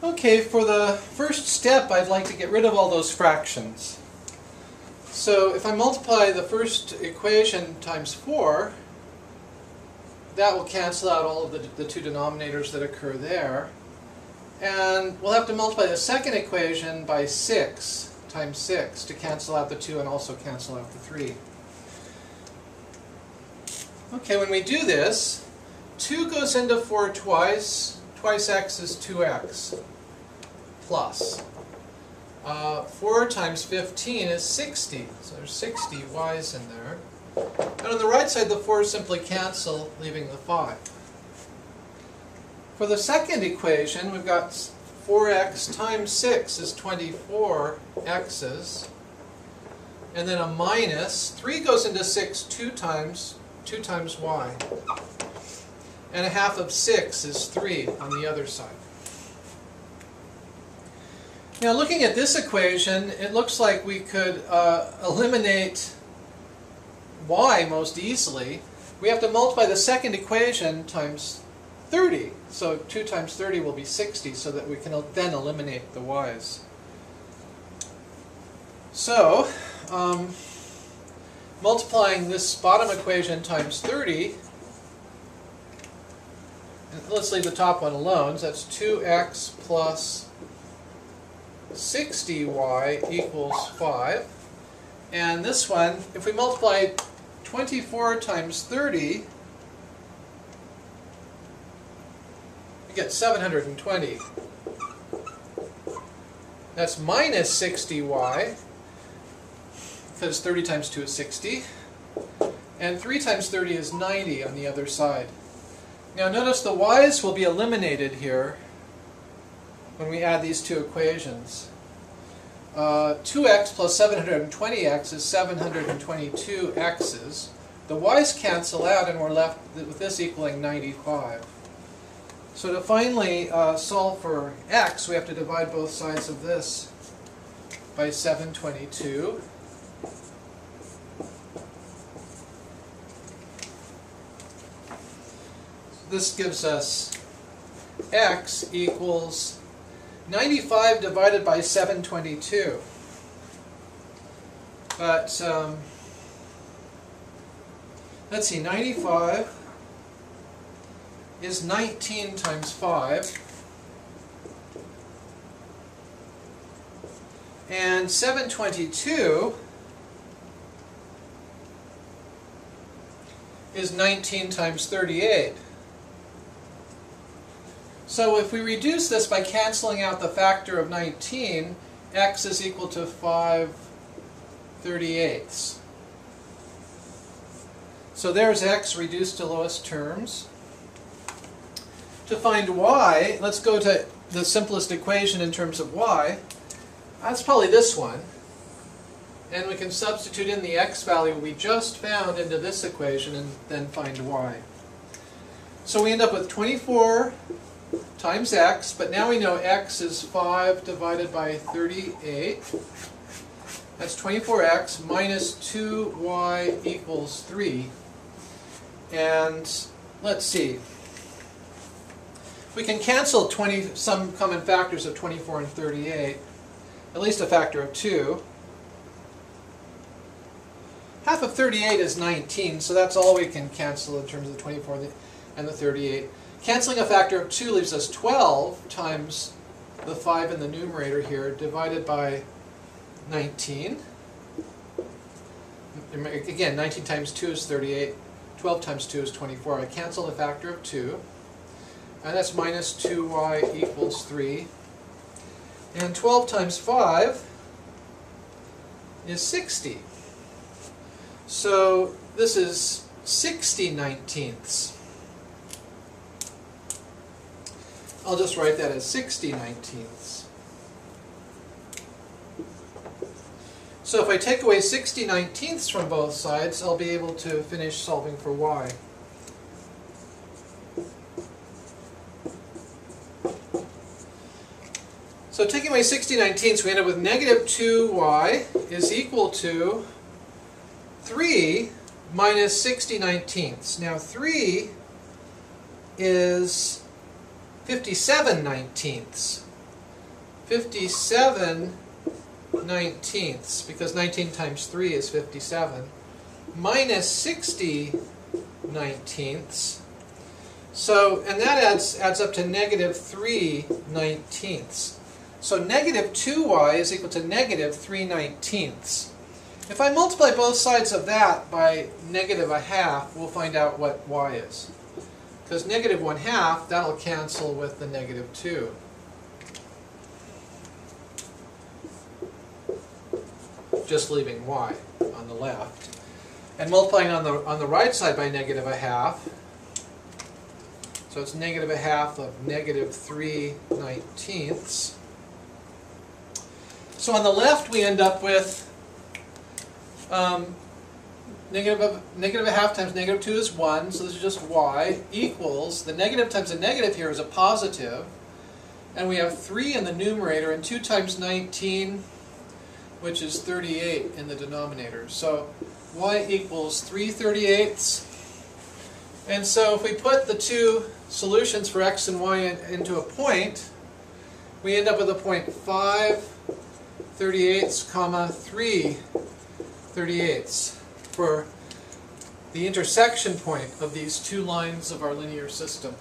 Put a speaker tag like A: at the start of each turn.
A: Okay, for the first step, I'd like to get rid of all those fractions. So if I multiply the first equation times 4, that will cancel out all of the two denominators that occur there. And we'll have to multiply the second equation by 6 times 6 to cancel out the 2 and also cancel out the 3. Okay, when we do this, 2 goes into 4 twice. Twice x is 2x plus. 4 times 15 is 60. So there's 60 y's in there. And on the right side, the 4's simply cancel, leaving the 5. For the second equation, we've got 4x times 6 is 24 x's. And then a minus. 3 goes into 6 2 times y. And a half of 6 is 3 on the other side. Now looking at this equation, it looks like we could eliminate y most easily. We have to multiply the second equation times 30. So 2 times 30 will be 60, so that we can then eliminate the y's. So, multiplying this bottom equation times 30, and let's leave the top one alone, so that's 2x plus 60y equals 5. And this one, if we multiply 24 times 30, we get 720. That's minus 60y, because 30 times 2 is 60. And 3 times 30 is 90 on the other side. Now notice the y's will be eliminated here when we add these two equations. 2x plus 720x is 722x's. The y's cancel out and we're left with this equaling 95. So to finally solve for x, we have to divide both sides of this by 722. This gives us x equals 95 divided by 722. But let's see, 95 is 19 times 5. And 722 is 19 times 38. So if we reduce this by canceling out the factor of 19, x is equal to 5/38. So there's x reduced to lowest terms. To find y, let's go to the simplest equation in terms of y. That's probably this one. And we can substitute in the x value we just found into this equation and then find y. So we end up with 24 times x, but now we know x is 5 divided by 38. That's 24x minus 2y equals 3. And let's see. We can cancel some common factors of 24 and 38, at least a factor of 2. Half of 38 is 19, so that's all we can cancel in terms of the 24 and the 38. Canceling a factor of 2 leaves us 12 times the 5 in the numerator here, divided by 19. Again, 19 times 2 is 38. 12 times 2 is 24. I cancel the factor of 2. And that's minus 2y equals 3. And 12 times 5 is 60. So this is 60/19. I'll just write that as 60/19. So if I take away 60/19 from both sides, I'll be able to finish solving for y. So taking away 60/19, we end up with negative 2y is equal to 3 minus 60/19. Now 3 is 57/19. 57 19ths, because 19 times 3 is 57, minus 60 19ths. So, and that adds up to negative 3 19ths. So negative 2y is equal to negative 3 19ths. If I multiply both sides of that by negative a half, we'll find out what y is. Because negative 1/2, that'll cancel with the negative 2. Just leaving y on the left. And multiplying on the right side by negative a half, so it's negative a half of negative 3 19ths. So on the left we end up with negative a half times negative 2 is 1, so this is just y, equals, the negative times the negative here is a positive, and we have 3 in the numerator, and 2 times 19, which is 38 in the denominator. So y equals 3/38. And so if we put the two solutions for x and y into a point, we end up with a point 5/38, comma 3/38 for the intersection point of these two lines of our linear system.